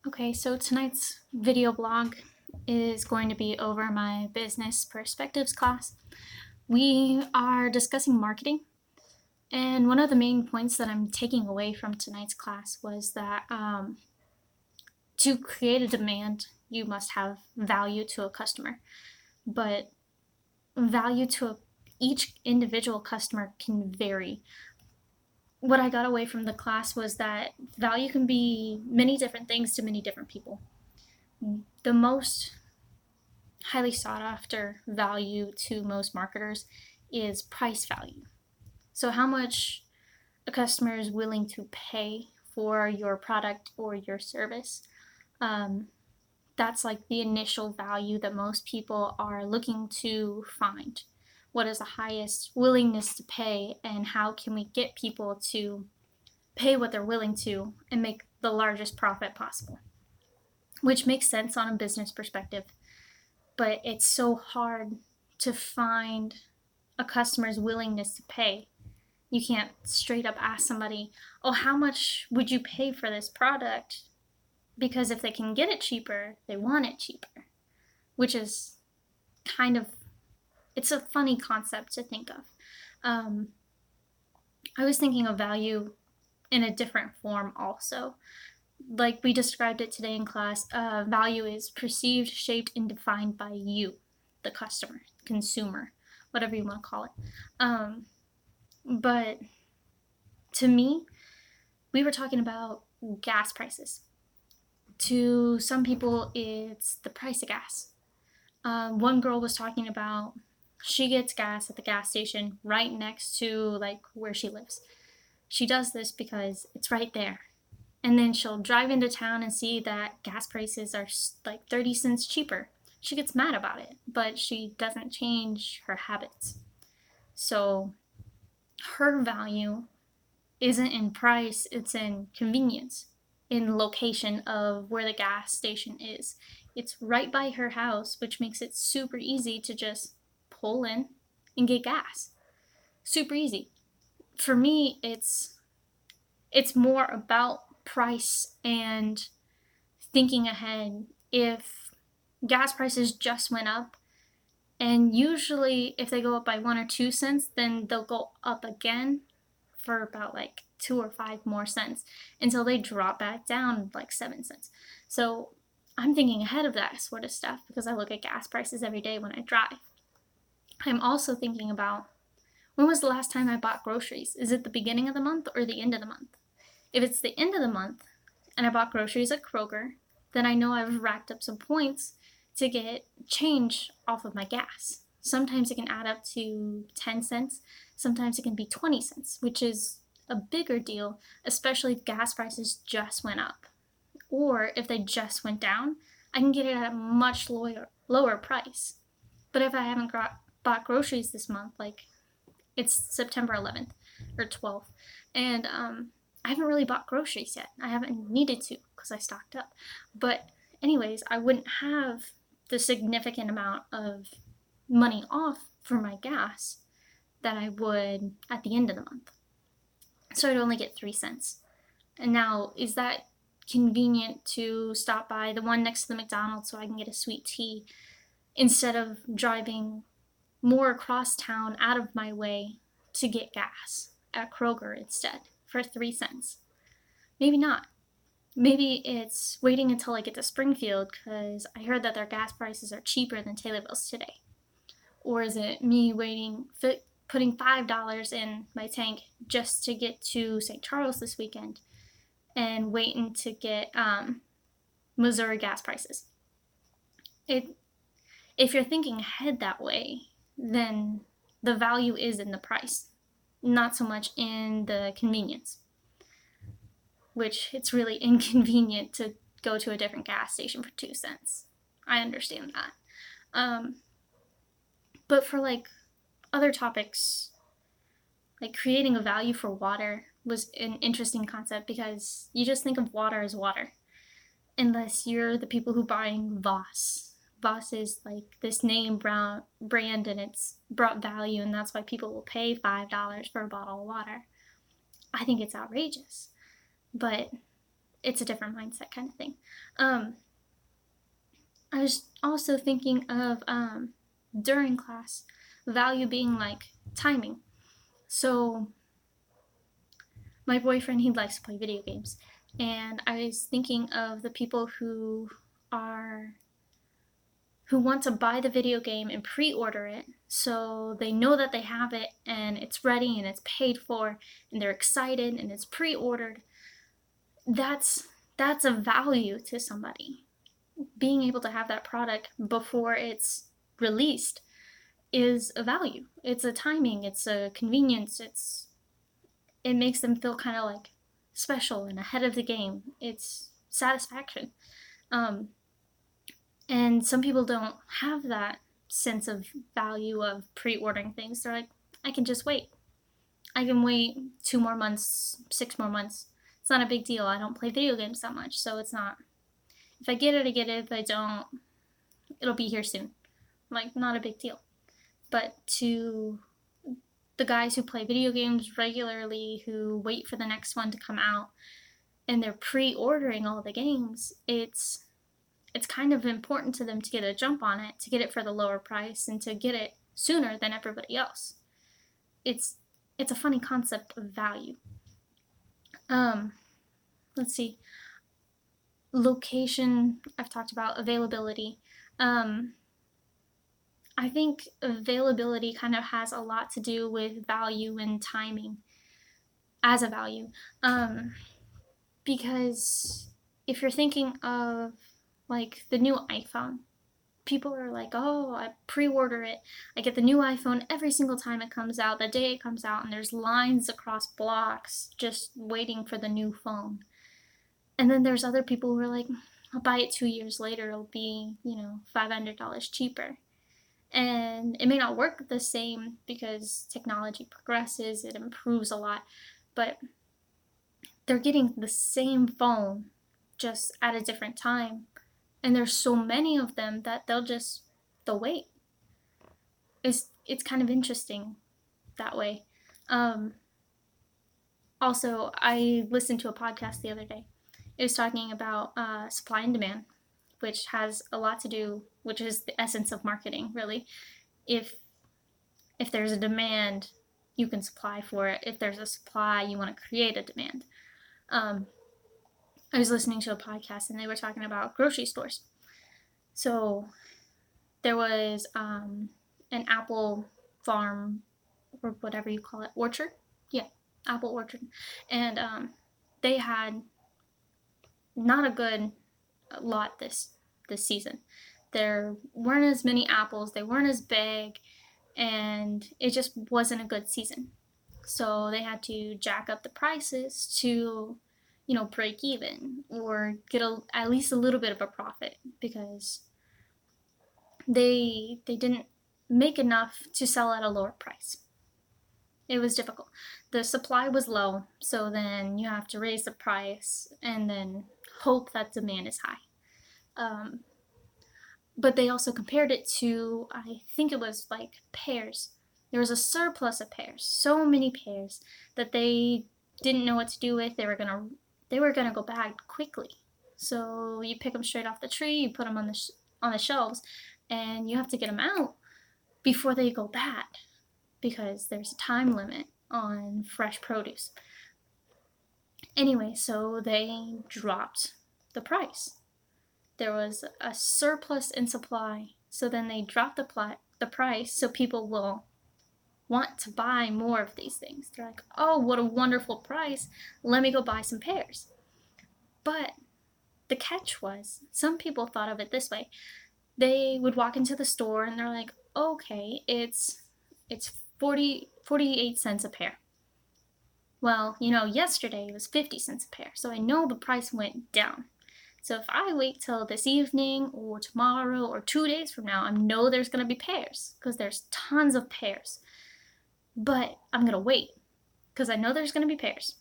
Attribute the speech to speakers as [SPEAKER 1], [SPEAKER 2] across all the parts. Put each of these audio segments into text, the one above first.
[SPEAKER 1] Okay, so tonight's video blog is going to be over my business perspectives class. We are discussing marketing, and one of the main points that I'm taking away from tonight's class was that to create a demand, you must have value to a customer, but value to each individual customer can vary. What I got away from the class was that value can be many different things to many different people. The most highly sought after value to most marketers is price value. So, how much a customer is willing to pay for your product or your service. Um, that's like the initial value that most people are looking to find. What is the highest willingness to pay, and how can we get people to pay what they're willing to and make the largest profit possible? Which makes sense on a business perspective, but it's so hard to find a customer's willingness to pay. You can't straight up ask somebody, "Oh, how much would you pay for this product?" Because if they can get it cheaper, they want it cheaper, which is kind of it's a funny concept to think of. Um, I was thinking of value in a different form also. Like we described it today in class, value is perceived, shaped, and defined by you, the customer, consumer, whatever you want to call it. Um, but to me, we were talking about gas prices. To some people, it's the price of gas. One girl was talking about she gets gas at the gas station right next to like where she lives. She does this because it's right there. And then she'll drive into town and see that gas prices are like 30 cents cheaper. She gets mad about it, but she doesn't change her habits. So her value isn't in price, it's in convenience, in location of where the gas station is. It's right by her house, which makes it super easy to just pull in and get gas. Super easy. For me, it's more about price and thinking ahead. If gas prices just went up, and usually if they go up by 1 or 2 cents, then they'll go up again for about like 2 or 5 more cents until they drop back down like 7 cents. So I'm thinking ahead of that sort of stuff because I look at gas prices every day when I drive. I'm also thinking about, when was the last time I bought groceries? Is it the beginning of the month or the end of the month? If it's the end of the month and I bought groceries at Kroger, then I know I've racked up some points to get change off of my gas. Sometimes it can add up to 10 cents, sometimes it can be 20 cents, which is a bigger deal, especially if gas prices just went up. Or if they just went down, I can get it at a much lower price. But if I haven't bought groceries this month, like it's September 11th or 12th, and I haven't really bought groceries yet. I haven't needed to because I stocked up. But anyways, I wouldn't have the significant amount of money off for my gas that I would at the end of the month. So I'd only get 3 cents. And now, is that convenient to stop by the one next to the McDonald's so I can get a sweet tea instead of driving more across town out of my way to get gas at Kroger instead for 3 cents? Maybe not. Maybe it's waiting until I get to Springfield because I heard that their gas prices are cheaper than Taylorville's today. Or is it me putting $5 in my tank just to get to St. Charles this weekend and waiting to get Missouri gas prices? If you're thinking ahead that way, then the value is in the price, not so much in the convenience, which it's really inconvenient to go to a different gas station for 2 cents. I understand that. But for like other topics, like creating a value for water was an interesting concept because you just think of water as water. Unless you're the people who buying Voss. Voss is like this name brand and it's brought value, and that's why people will pay $5 for a bottle of water. I think it's outrageous. But it's a different mindset kind of thing. Um, I was also thinking of during class, value being like timing. So my boyfriend, he likes to play video games, and I was thinking of the people are who want to buy the video game and pre-order it so they know that they have it and it's ready and it's paid for and they're excited and it's pre-ordered. That's a value to somebody. Being able to have that product before it's released is a value. It's a timing, it's a convenience, it makes them feel kind of like special and ahead of the game. It's satisfaction. Um, and some people don't have that sense of value of pre-ordering things. They're like, I can just wait. I can wait 2 more months, 6 more months. It's not a big deal. I don't play video games that much, so it's not. If I get it, I get it. If I don't, it'll be here soon. Like, not a big deal. But to the guys who play video games regularly, who wait for the next one to come out, and they're pre-ordering all the games, it's kind of important to them to get a jump on it, to get it for the lower price, and to get it sooner than everybody else. It's a funny concept of value. Let's see. Location, I've talked about. Availability. I think availability kind of has a lot to do with value and timing as a value. Because if you're thinking of like the new iPhone, people are like, oh, I pre-order it. I get the new iPhone every single time it comes out, the day it comes out, and there's lines across blocks just waiting for the new phone. And then there's other people who are like, I'll buy it 2 years later, it'll be, $500 cheaper. And it may not work the same because technology progresses, it improves a lot, but they're getting the same phone just at a different time. And there's so many of them that they'll wait. It's kind of interesting that way. Also, I listened to a podcast the other day. It was talking about supply and demand, which has a lot to do, which is the essence of marketing, really. If there's a demand, you can supply for it. If there's a supply, you want to create a demand. I was listening to a podcast and they were talking about grocery stores. So there was an apple farm, or whatever you call it, orchard. Yeah, apple orchard. And they had not a good lot this season. There weren't as many apples, they weren't as big, and it just wasn't a good season. So they had to jack up the prices to, break even or get at least a little bit of a profit, because they didn't make enough to sell at a lower price. It was difficult. The supply was low, so then you have to raise the price and then hope that demand is high. But they also compared it to, I think it was like pears. There was a surplus of pears, so many pears that they didn't know what to do with. They were gonna go bad quickly. So you pick them straight off the tree, you put them on the shelves, and you have to get them out before they go bad, because there's a time limit on fresh produce. Anyway, so they dropped the price. There was a surplus in supply, so then they dropped the price so people will want to buy more of these things. They're like, oh, what a wonderful price, let me go buy some pears. But the catch was, some people thought of it this way. They would walk into the store and they're like, okay, it's 48 cents a pear. Well, yesterday it was 50 cents a pear, so I know the price went down. So if I wait till this evening or tomorrow or 2 days from now, I know there's going to be pears because there's tons of pears. But I'm going to wait because I know there's going to be pears.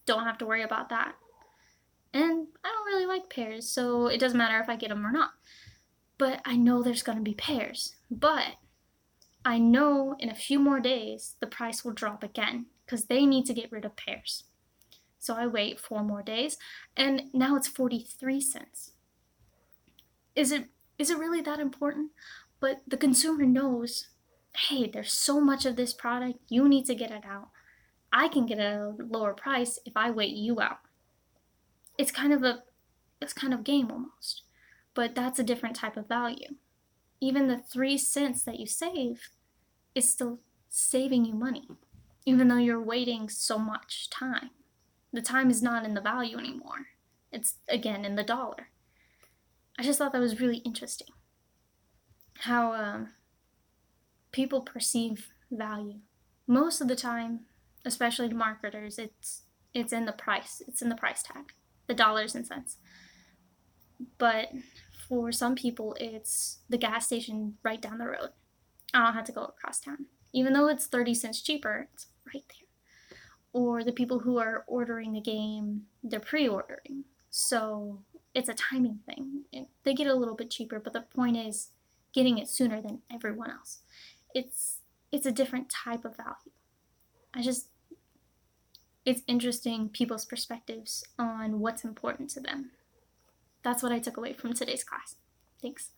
[SPEAKER 1] Don't have to worry about that. And I don't really like pears, so it doesn't matter if I get them or not. But I know there's going to be pears. But I know in a few more days the price will drop again because they need to get rid of pears. So I wait 4 more days, and now it's 43 cents. Is it really that important? But the consumer knows, hey, there's so much of this product, you need to get it out. I can get it at a lower price if I wait you out. It's kind of a game almost. But that's a different type of value. Even the 3 cents that you save is still saving you money, even though you're waiting so much time. The time is not in the value anymore. It's again in the dollar. I just thought that was really interesting. How people perceive value. Most of the time, especially to marketers, it's in the price. It's in the price tag, the dollars and cents. But for some people, it's the gas station right down the road. I don't have to go across town. Even though it's 30 cents cheaper, it's right there. Or the people who are ordering the game, they're pre-ordering. So it's a timing thing. They get a little bit cheaper, but the point is getting it sooner than everyone else. It's a different type of value. It's interesting people's perspectives on what's important to them. That's what I took away from today's class. Thanks.